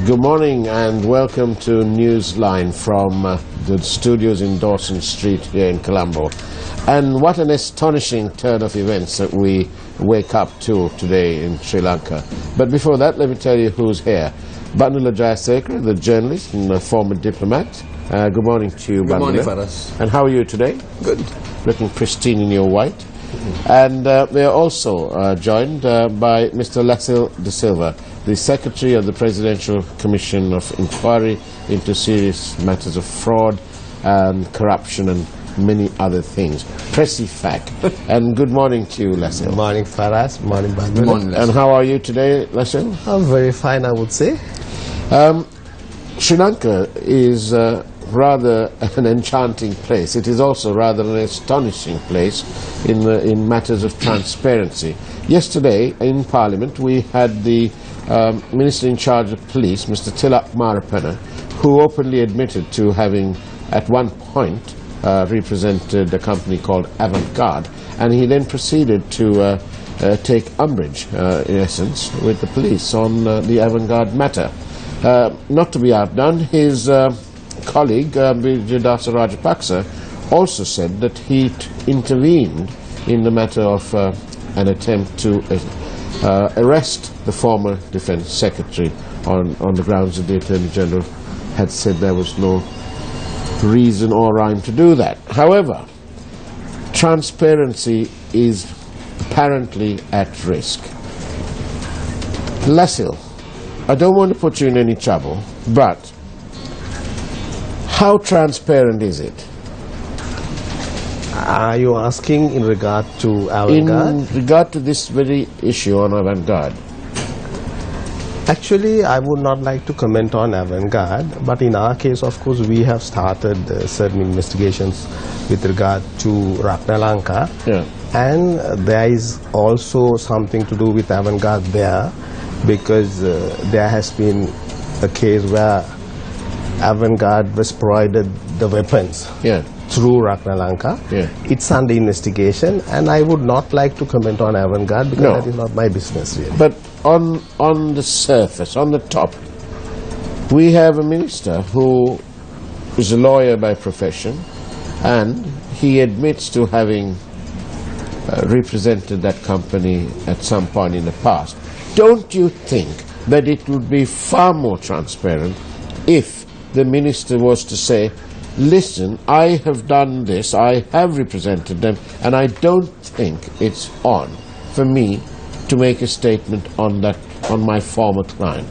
Good morning and welcome to Newsline from the studios in Dawson Street here in Colombo. And what an astonishing turn of events that we wake up to today in Sri Lanka. But before that, let me tell you who's here. Bandula Jayasekara, the journalist and a former diplomat. Good morning to you, Bandula. Good morning, Faraz. And how are you today? Good. Looking pristine in your white. And we are also joined by Mr. Lasil De Silva, the Secretary of the Presidential Commission of Inquiry into Serious Matters of Fraud and Corruption and many other things. Pressifac. And good morning to you, Lasil. Good morning, Faraz. Morning, Bandula. Good morning, Lasil. And how are you today, Lasil? I'm very fine, I would say. Sri Lanka is rather an enchanting place. It is also rather an astonishing place in matters of transparency. Yesterday in Parliament we had the Minister in charge of Police, Mr. Tilak Marapana, who openly admitted to having at one point represented a company called Avant-Garde, and he then proceeded to take umbrage, in essence, with the police on the Avant-Garde matter. Not to be outdone, his colleague, Vijayadasa Rajapaksa, also said that he intervened in the matter of an attempt to arrest the former Defence Secretary on the grounds that the Attorney General had said there was no reason or rhyme to do that. However, transparency is apparently at risk. Lasil, I don't want to put you in any trouble, but how transparent is it? Are you asking in regard to Avant-Garde? In regard to this very issue on Avant-Garde. Actually, I would not like to comment on Avant-Garde, but in our case, of course, we have started certain investigations with regard to Lanka. Yeah. And there is also something to do with Avant-Garde there, because there has been a case where Avant-Garde was provided the weapons through Lanka. Yeah. It's under investigation, and I would not like to comment on Avant-Garde because that is not my business really. But on the surface, on the top, we have a minister who is a lawyer by profession, and he admits to having represented that company at some point in the past. Don't you think that it would be far more transparent if the minister was to say, listen, I have done this, I have represented them, and I don't think it's on for me to make a statement on that, on my former client?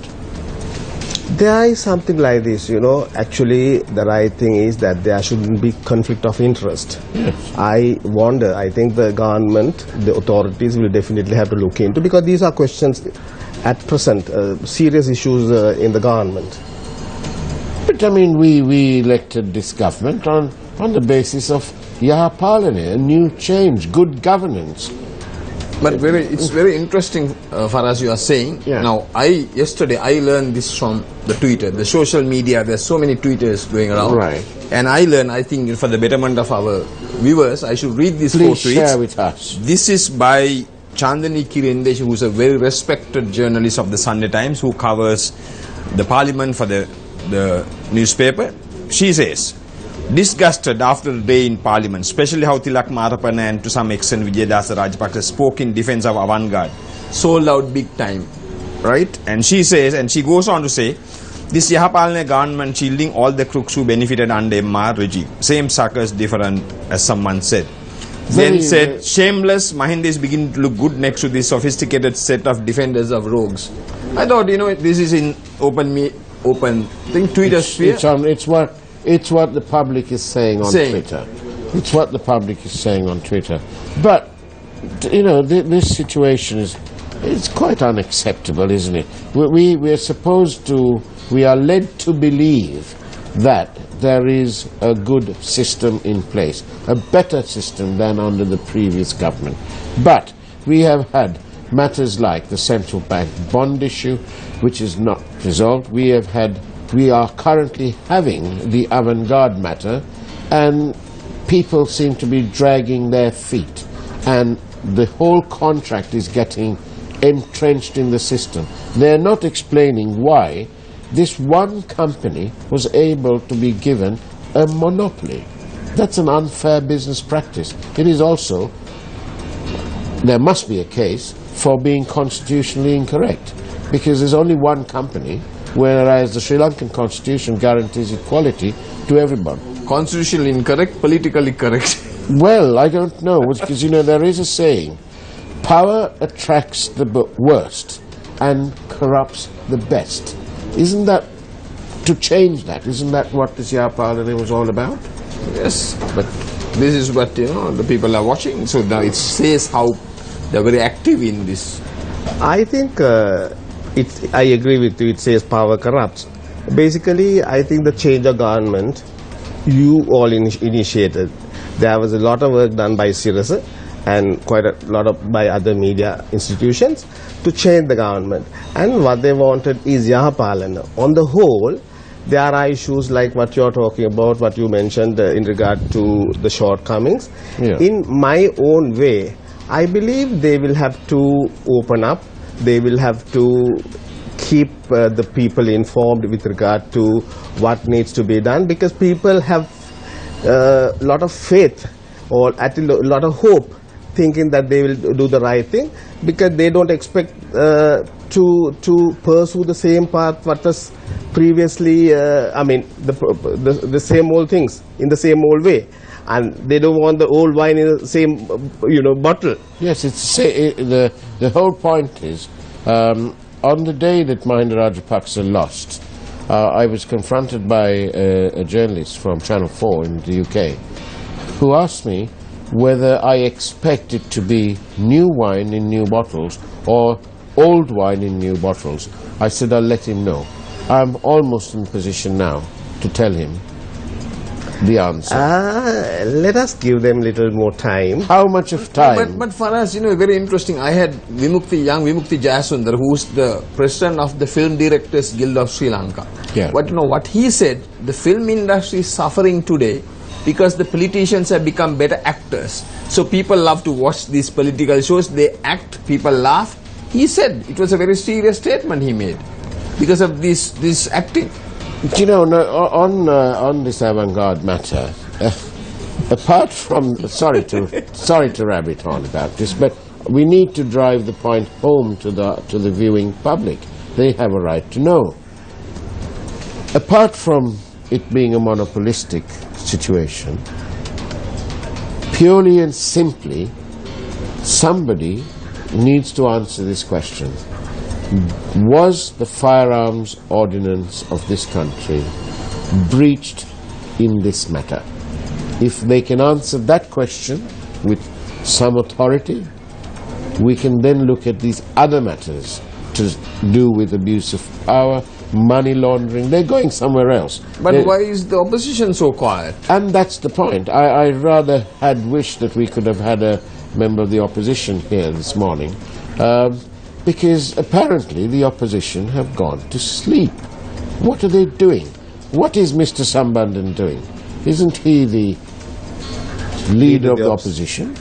There is something like this, you know. Actually, the right thing is that there shouldn't be conflict of interest. Yes. I wonder, I think the government, the authorities will definitely have to look into, because these are questions at present, serious issues in the government. But I mean, we elected this government on the basis of Yahapalane, a new change, good governance. But it's very interesting, Faraz, you are saying. Yeah. Now, yesterday I learned this from the Twitter, the social media. There's so many Twitters going around. Right. And I learned, I think, for the betterment of our viewers, I should read these Please 4 tweets. share with us. This is by Chandani Kirendesh, who is a very respected journalist of the Sunday Times, who covers the parliament for the newspaper. She says, disgusted after the day in Parliament, especially how Tilak Marapana and to some extent Vijayadasa Rajapaksa spoke in defense of Avant-Garde, sold out big time, right? And she says, and she goes on to say, this Yahapalane government shielding all the crooks who benefited under MR regime. Same suckers, different, as someone said. Then said, shameless, Mahinda is beginning to look good next to this sophisticated set of defenders of rogues. I thought, you know, this is in open thing, Twitter sphere. It's what the public is saying on Twitter. It's what the public is saying on Twitter. But, you know, this situation it's quite unacceptable, isn't it? We are led to believe that there is a good system in place, a better system than under the previous government. But we have had matters like the central bank bond issue, which is not resolved. We are currently having the Avant-Garde matter, and people seem to be dragging their feet, and the whole contract is getting entrenched in the system. They're not explaining why this one company was able to be given a monopoly. That's an unfair business practice. It is also, there must be a case for being constitutionally incorrect, because there's only one company, whereas the Sri Lankan constitution guarantees equality to everyone. Constitutionally incorrect, politically correct. Well, I don't know, because, you know, there is a saying, power attracts the worst and corrupts the best. Isn't that, to change that, isn't that what this Yapalani was all about? Yes, but this is what, you know, the people are watching. So now it says how they're very active in this. I think I agree with you. It says power corrupts. Basically, I think the change of government, you all initiated. There was a lot of work done by Sirasa and quite a lot by other media institutions to change the government. And what they wanted is Yahapalana. On the whole, there are issues like what you're talking about, what you mentioned in regard to the shortcomings. Yeah. In my own way, I believe they will have to open up. They will have to keep the people informed with regard to what needs to be done, because people have a lot of faith or at a lot of hope, thinking that they will do the right thing, because they don't expect to pursue the same path what was previously, the same old things in the same old way, and they don't want the old wine in the same bottle. Yes, the whole point is, on the day that Mahinda Rajapaksa lost, I was confronted by a journalist from Channel 4 in the UK who asked me whether I expect it to be new wine in new bottles or old wine in new bottles. I said I'll let him know. I'm almost in position now to tell him the answer. Let us give them a little more time. How much of time? But for us, very interesting. I had young Vimukti Jayasundar, who's the president of the Film Directors Guild of Sri Lanka. Yeah. But what he said, the film industry is suffering today because the politicians have become better actors. So people love to watch these political shows. They act, people laugh. He said it was a very serious statement he made because of this acting. On this avant-garde matter, apart from sorry to rabbit on about this, but we need to drive the point home to the viewing public. They have a right to know. Apart from it being a monopolistic situation, purely and simply, somebody needs to answer this question. Was the firearms ordinance of this country breached in this matter? If they can answer that question with some authority, we can then look at these other matters to do with abuse of power, money laundering. They're going somewhere else. But why is the opposition so quiet? And that's the point. I rather had wished that we could have had a member of the opposition here this morning, because apparently the opposition have gone to sleep. What are they doing? What is Mr. Sambandhan doing? Isn't he the leader of the opposition?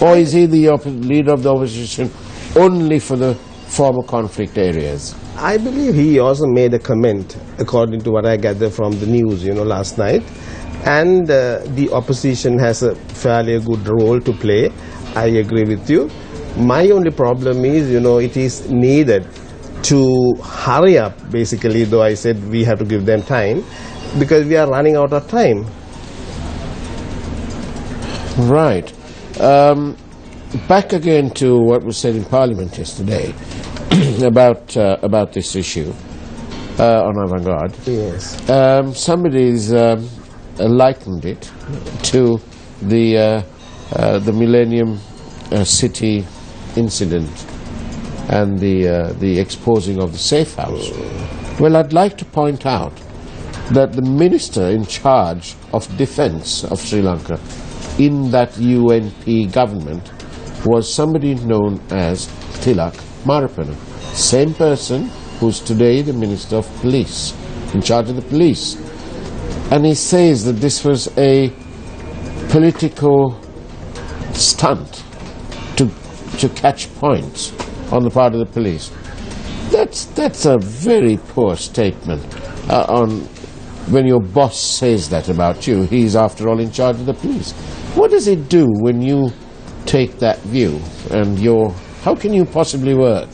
Or is he the leader of the opposition only for the former conflict areas? I believe he also made a comment, according to what I gather from the news, last night. And the opposition has a fairly good role to play. I agree with you. My only problem is, it is needed to hurry up, basically, though I said we have to give them time, because we are running out of time. Right. Back again to what was said in Parliament yesterday about this issue on avant-garde. Yes. Somebody's likened it to the Millennium City incident and the exposing of the safe house. Well, I'd like to point out that the minister in charge of defence of Sri Lanka in that UNP government was somebody known as Tilak Marapana, same person who's today the Minister of Police, in charge of the police. And he says that this was a political stunt to catch points on the part of the police. That's a very poor statement on when your boss says that about you. He's after all in charge of the police. What does it do when you take that view and how can you possibly work?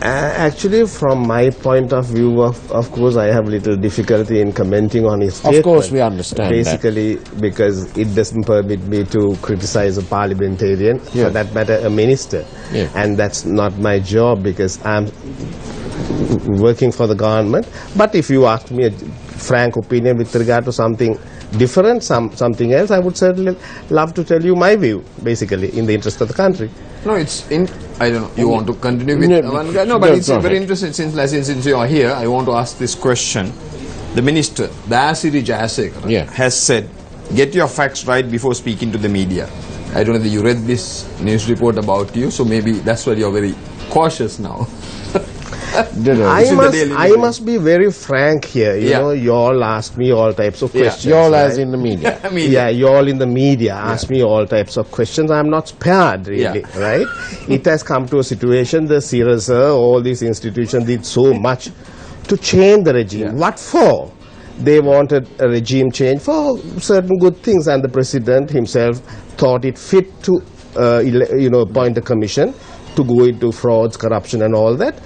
Actually, from my point of view, of course, I have little difficulty in commenting on his statement. Of course, we understand basically, because it doesn't permit me to criticize a parliamentarian, for that matter, a minister. Yeah. And that's not my job, because I'm working for the government. But if you ask me a frank opinion with regard to something different, something else, I would certainly love to tell you my view, basically, in the interest of the country. No, I don't know, you want to continue with Avantgarde? No, but it's very interesting, since you are here, I want to ask this question. The minister, Dayasiri Jayasekara, has said, get your facts right before speaking to the media. I don't know if you read this news report about you, so maybe that's why you're very cautious now. I must be very frank here. You know, you all ask me all types of questions. You all as in the media. Yeah, you all in the media ask me all types of questions. I'm not spared, really, right? It has come to a situation, the CIRSA, all these institutions did so much to change the regime. What for? They wanted a regime change for certain good things, and the president himself thought it fit to appoint a commission to go into frauds, corruption and all that.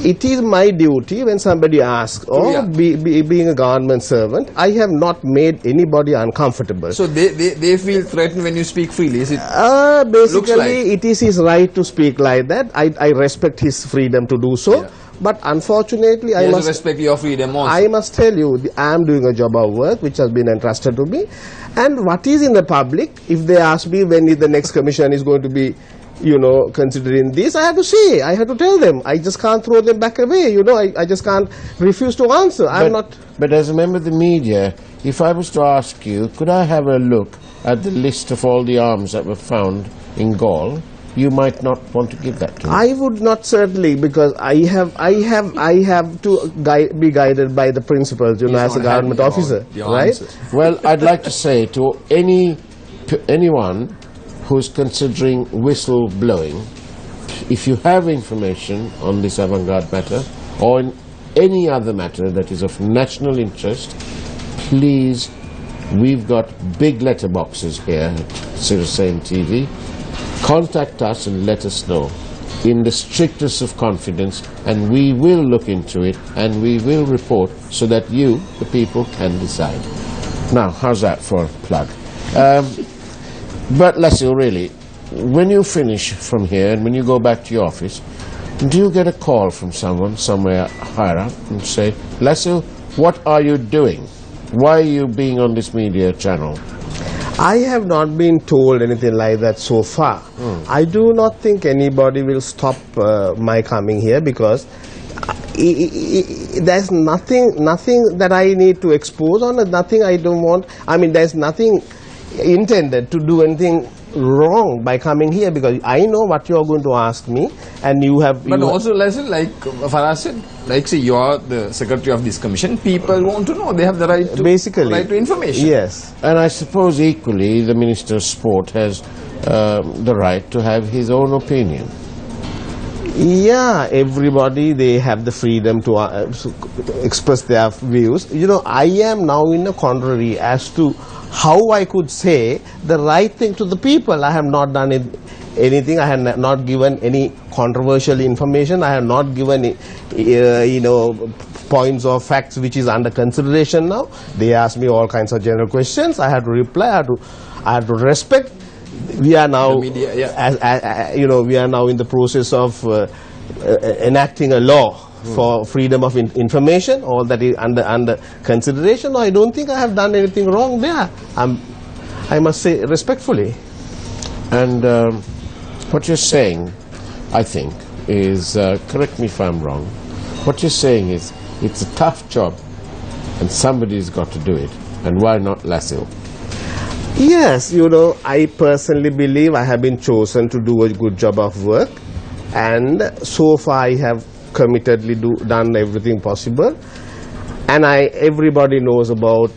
It is my duty when somebody asks, being a government servant, I have not made anybody uncomfortable. So they feel threatened when you speak freely, is it? Basically, it is his right to speak like that. I respect his freedom to do so. Yeah. But unfortunately, I must respect your freedom also. I must tell you, I am doing a job of work which has been entrusted to me. And what is in the public, if they ask me when the next commission is going to be considering this, I have to say, I have to tell them. I just can't throw them back away, I just can't refuse to answer. But as a member of the media, if I was to ask you, could I have a look at the list of all the arms that were found in Gaul, you might not want to give that to me. I would not, certainly, because I have to be guided by the principles, as a government officer, right? Well, I'd like to say to anyone who's considering whistle blowing, if you have information on this Avantgarde matter or in any other matter that is of national interest, please, we've got big letterboxes here at CIRSA MTV. Contact us and let us know in the strictest of confidence, and we will look into it and we will report so that you, the people, can decide. Now, how's that for a plug? But Lasil, really, when you finish from here and when you go back to your office, do you get a call from someone somewhere higher up and say, Lasil, what are you doing? Why are you being on this media channel? I have not been told anything like that so far. I do not think anybody will stop my coming here, because there's nothing that I need to expose on, nothing I don't want. I mean, there's nothing intended to do anything wrong by coming here, because I know what you're going to ask me, and you have... But also, listen, like Farah said, say you're the secretary of this commission, people want to know, they have the right to... Basically. Right to information. Yes. And I suppose equally the Minister of Sport has the right to have his own opinion. Yeah, everybody, they have the freedom to express their views. I am now in a contrary as to how I could say the right thing to the people. I have not done anything. I have not given any controversial information. I have not given, points or facts which is under consideration now. They ask me all kinds of general questions. I have to reply. I have to respect. We are now, media, we are now in the process of enacting a law for freedom of information. All that is under consideration. I don't think I have done anything wrong there. I must say respectfully. And what you're saying, I think, is, correct me if I'm wrong, what you're saying is it's a tough job and somebody's got to do it. And why not Lasil? Yes, I personally believe I have been chosen to do a good job of work, and so far I have committedly done everything possible, and everybody knows about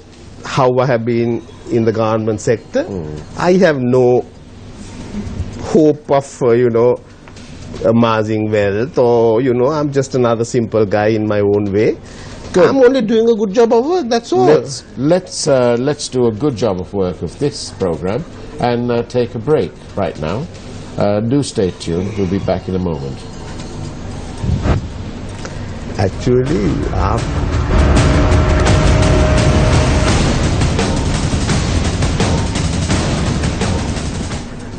how I have been in the government sector. I have no hope of amassing wealth, or I'm just another simple guy in my own way. Good. I'm only doing a good job of work, that's all. Let's do a good job of work of this program and take a break right now. Do stay tuned. We'll be back in a moment. Actually,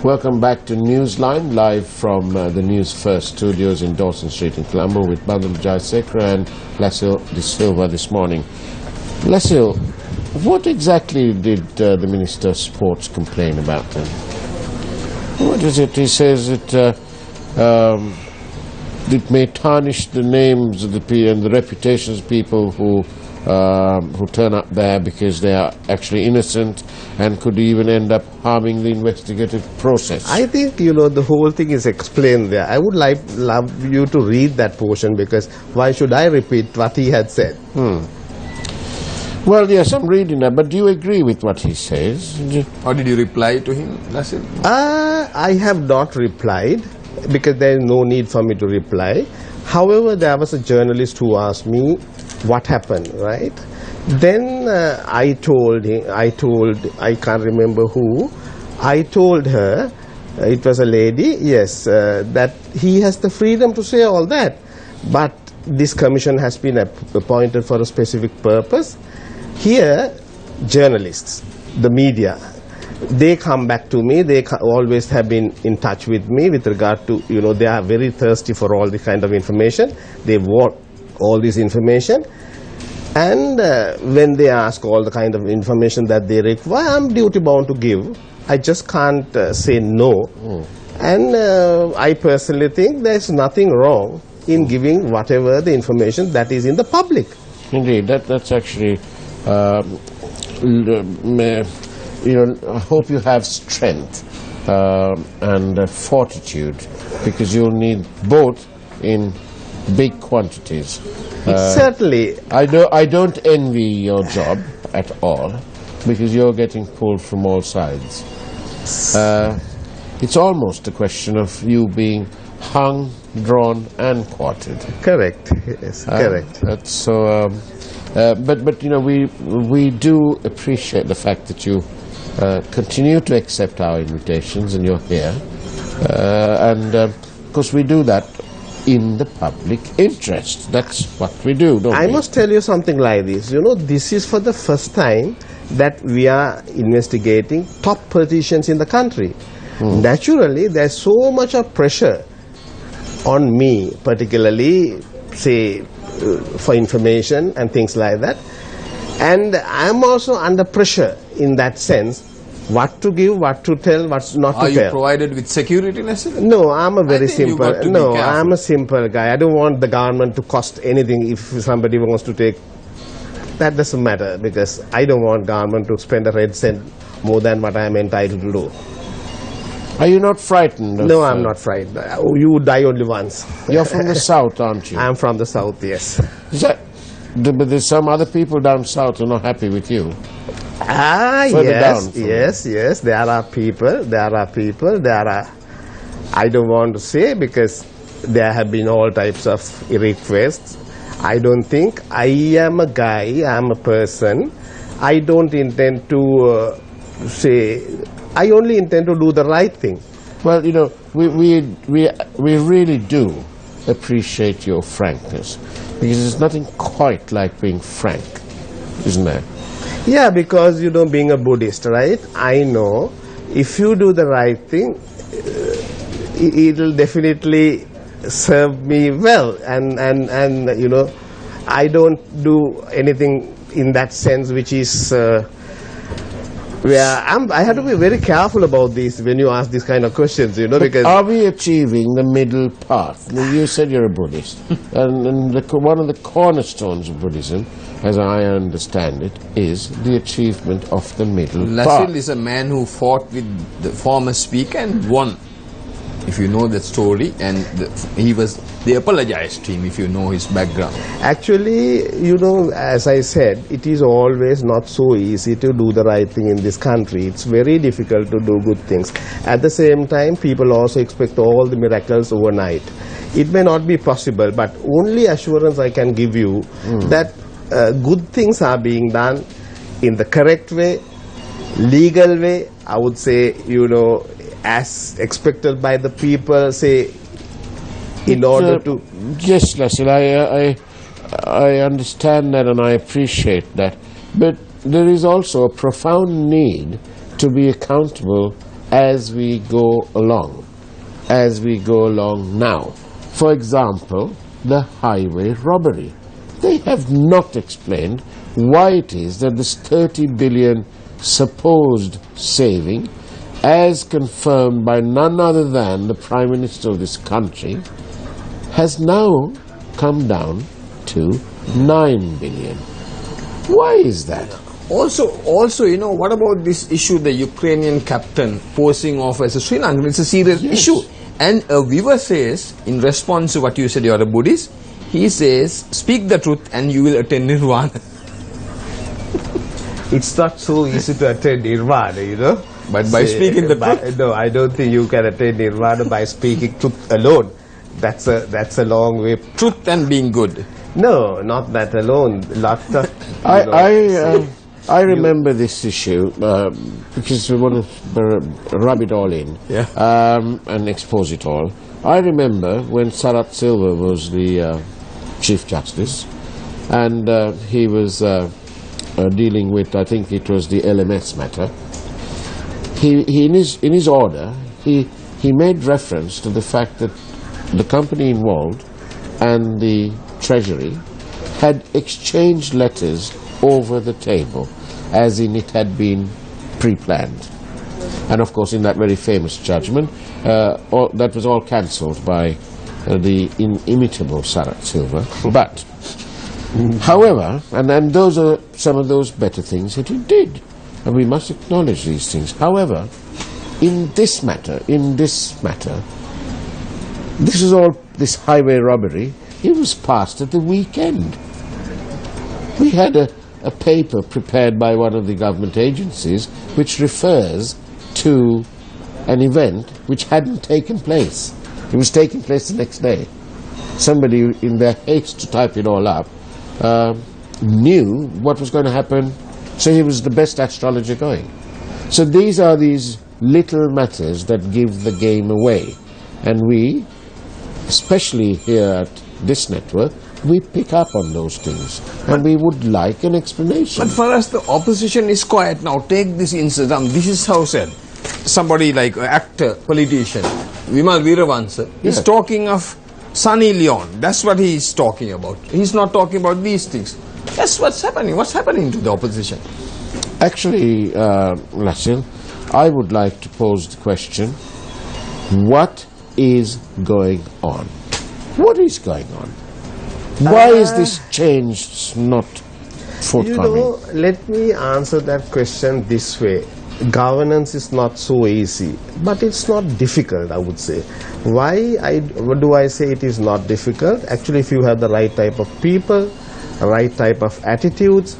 Welcome back to Newsline, live from the Newsfirst studios in Dawson Street in Colombo with Bandam Jayasekara and Lasil De Silva this morning. Lasil, what exactly did the Minister of Sports complain about then? What is it? He says it may tarnish the names of the people and the reputations of people who turn up there because they are actually innocent and could even end up harming the investigative process. I think, the whole thing is explained there. I would love you to read that portion, because why should I repeat what he had said? Well, yes, I'm reading that, but do you agree with what he says? Or did you reply to him, Lasil? I have not replied, because there is no need for me to reply. However, there was a journalist who asked me what happened, right? Then I can't remember who, I told her, it was a lady, yes, that he has the freedom to say all that, but this commission has been appointed for a specific purpose. Here, journalists, the media, they come back to me, they always have been in touch with me with regard to, they are very thirsty for all this kind of information, they want all this information. And when they ask all the kind of information that they require, I'm duty bound to give. I just can't say no. And I personally think there's nothing wrong in giving whatever the information that is in the public. Indeed, that's actually, I hope you have strength and fortitude, because you'll need both in big quantities. Certainly. I don't envy your job at all, because you're getting pulled from all sides. It's almost a question of you being hung, drawn, and quartered. Correct. Yes, correct. That's so. But we do appreciate the fact that you continue to accept our invitations and you're here, and of course we do that in the public interest. That's what we do, don't we? I must tell you something like this. This is for the first time that we are investigating top politicians in the country. Naturally, there's so much of pressure on me, particularly, say, for information and things like that. And I'm also under pressure in that sense. What to give, what to tell, what's not to tell. Are you provided with security, Lasil? No, I'm a very simple. No, I'm a simple guy. I don't want the government to cost anything if somebody wants to take. That doesn't matter, because I don't want government to spend a red cent more than what I am entitled to do. Are you not frightened? No, I'm not frightened. You would die only once. You're from the south, aren't you? I'm from the south, yes. But there's some other people down south who are not happy with you. Yes, there are people, I don't want to say, because there have been all types of requests. I don't think, I am a guy, I am a person, I don't intend to I only intend to do the right thing. Well, we really do appreciate your frankness, because there's nothing quite like being frank, isn't there? Yeah, because being a Buddhist, right? I know if you do the right thing, it'll definitely serve me well, and I don't do anything in that sense which is I have to be very careful about this when you ask these kind of questions, because... Are we achieving the middle path? You said you're a Buddhist, and one of the cornerstones of Buddhism, as I understand it, is the achievement of the middle path. Lasil is a man who fought with the former speaker and won. if you know that story, and they apologized to him if you know his background. Actually, as I said, it is always not so easy to do the right thing in this country. It's very difficult to do good things. At the same time, people also expect all the miracles overnight. It may not be possible, but only assurance I can give you that good things are being done in the correct way, legal way, I would say, as expected by the people, say, in order to... Yes, Lasil, I understand that and I appreciate that. But there is also a profound need to be accountable as we go along now. For example, the highway robbery. They have not explained why it is that this 30 billion supposed saving, as confirmed by none other than the Prime Minister of this country, has now come down to 9 billion. Why is that? Also, what about this issue, the Ukrainian captain posing off as a Sri Lankan? It's a serious issue. And a viewer says, in response to what you said, you're a Buddhist, he says, speak the truth and you will attain nirvana. It's not so easy to attain nirvana, But by speaking the truth? No, I don't think you can attain nirvana by speaking truth alone. That's a long way. Truth and being good. No, not that alone. Lots of... I remember this issue because we want to rub it all in and expose it all. I remember when Sarat Silva was the Chief Justice, and he was dealing with, I think it was the LMS matter. He in his order, he made reference to the fact that the company involved and the Treasury had exchanged letters over the table, as in it had been pre-planned. And of course, in that very famous judgment, that was all cancelled by the inimitable Sarat Silva. But, however, and those are some of those better things that he did, and we must acknowledge these things. However, in this matter, this highway robbery, it was passed at the weekend. We had a paper prepared by one of the government agencies which refers to an event which hadn't taken place. It was taking place the next day. Somebody, in their haste to type it all up, knew what was going to happen, so he was the best astrologer going. So these are these little matters that give the game away. And we, especially here at this network, we pick up on those things, and we would like an explanation. But for us, the opposition is quiet now. Take this incident. This is how said. Somebody like an actor, politician, Vimal Veeravansa, is talking of Sunny Leon. That's what he is talking about. He's not talking about these things. That's what's happening. What's happening to the opposition? Actually, Lasil, I would like to pose the question, what is going on? What is going on? Why is this change not forthcoming? Let me answer that question this way. Governance is not so easy, but it's not difficult, I would say. What do I say it is not difficult? Actually, if you have the right type of people, right type of attitudes,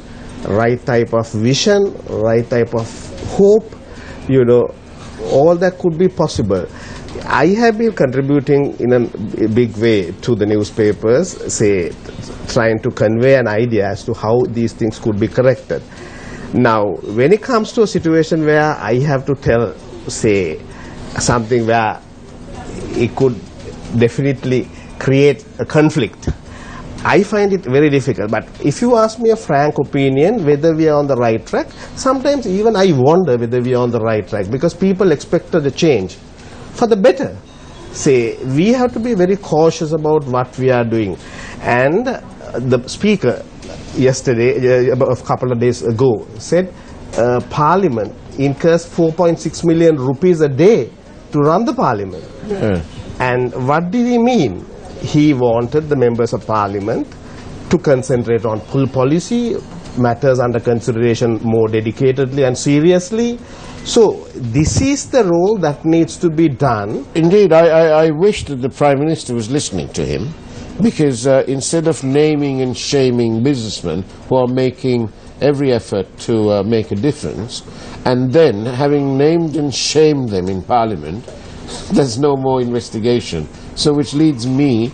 right type of vision, right type of hope, all that could be possible. I have been contributing in a big way to the newspapers, say, trying to convey an idea as to how these things could be corrected. Now, when it comes to a situation where I have to tell, say, something where it could definitely create a conflict, I find it very difficult. But if you ask me a frank opinion whether we are on the right track, sometimes even I wonder whether we are on the right track, because people expected a change for the better. Say, we have to be very cautious about what we are doing. And the speaker yesterday, a couple of days ago, said Parliament incurs 4.6 million rupees a day to run the Parliament. Yeah. And what did he mean? He wanted the members of Parliament to concentrate on policy, matters under consideration more dedicatedly and seriously. So this is the role that needs to be done. Indeed, I wish that the Prime Minister was listening to him, because instead of naming and shaming businessmen who are making every effort to make a difference, and then having named and shamed them in Parliament, there's no more investigation. So which leads me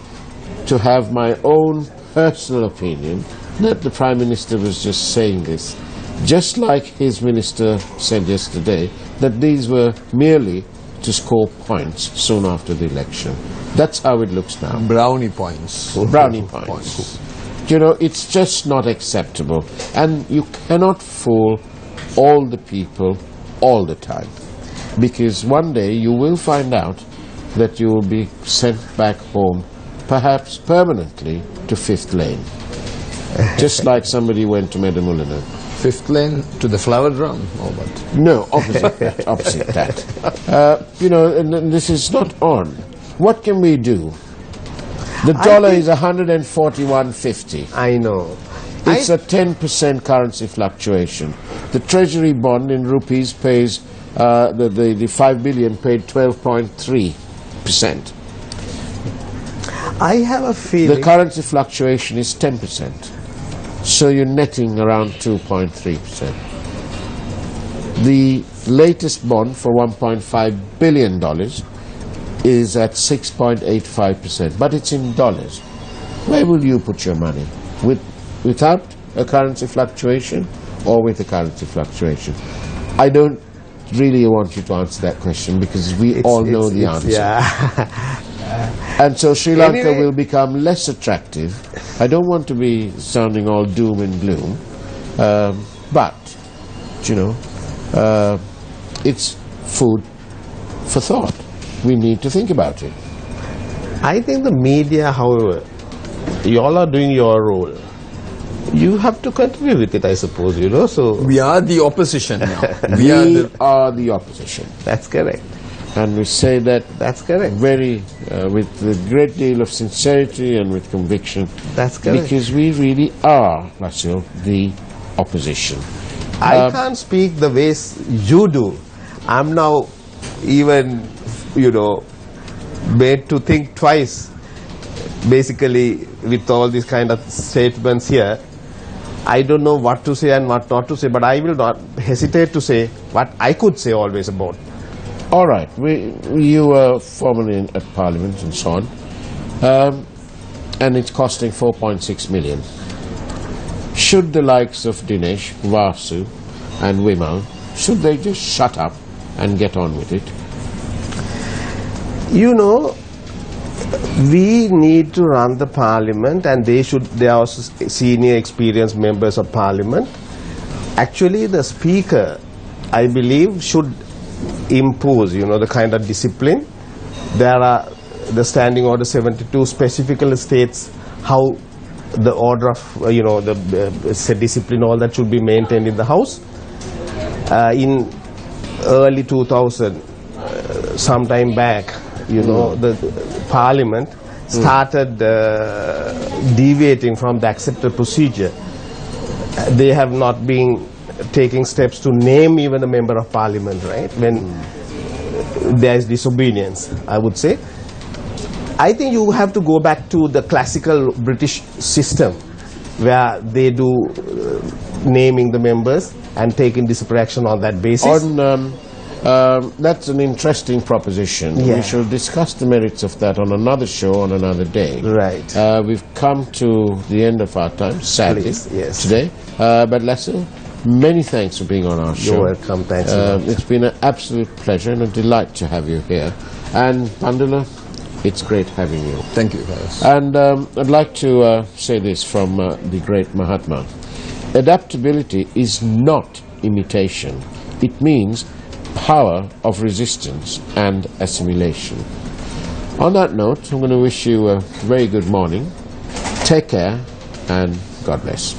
to have my own personal opinion that the Prime Minister was just saying this, just like his minister said yesterday, that these were merely to score points soon after the election. That's how it looks now. Brownie points. Brownie points. You know, it's just not acceptable. And you cannot fool all the people all the time. Because one day you will find out that you will be sent back home, perhaps permanently, to Fifth Lane. Just like somebody went to Medamulina. Fifth Lane to the flower drum, or what? No, opposite that. Opposite that. You know, and this is not on. What can we do? The dollar is 141.50. I know. It's a 10% currency fluctuation. The Treasury bond in rupees pays, the 5 billion paid 12.3%. I have a feeling. The currency fluctuation is 10%. So you're netting around 2.3%. The latest bond for $1.5 billion is at 6.85%, but it's in dollars. Where will you put your money? Without a currency fluctuation or with a currency fluctuation? I don't really want you to answer that question, because we all know the answer. Yeah. And so Sri Lanka Anyway, will become less attractive. I don't want to be sounding all doom and gloom, but, you know, it's food for thought. We need to think about it. I think the media, however, you all are doing your role. You have to continue with it, I suppose, you know. So We are the opposition now. We are the opposition. that's correct. And we say that That's correct. very with a great deal of sincerity and with conviction. That's correct. Because we really are, Lasil, the opposition. I can't speak the ways you do. I'm now even, you know, made to think twice, basically, with all these kind of statements here. I don't know what to say and what not to say, but I will not hesitate to say what I could say always about. All right, you were formerly at Parliament and so on, and it's costing 4.6 million. Should the likes of Dinesh, Vasu and Vimal, should they just shut up and get on with it? You know, we need to run the Parliament, and they are also senior experienced members of Parliament. Actually, the Speaker, I believe, should impose, you know, the kind of discipline. There are the Standing Order 72 specifically states how the order of, you know, the discipline, all that should be maintained in the House. In early 2000, sometime back, you know, the Parliament started deviating from the accepted procedure. They have not been taking steps to name even a member of Parliament, right, when there is disobedience, I would say. I think you have to go back to the classical British system, where they do naming the members and taking disciplinary action on that basis. That's an interesting proposition. Yeah. We shall discuss the merits of that on another show on another day. Right. We've come to the end of our time, sadly, Please, yes. today. But Lasil, many thanks for being on our show. You're welcome. Thanks a lot. It's been an absolute pleasure and a delight to have you here. And Pandula, it's great having you. Thank you, guys. And I'd like to say this from the great Mahatma. Adaptability is not imitation. It means power of resistance and assimilation. On that note, I'm going to wish you a very good morning. Take care and God bless.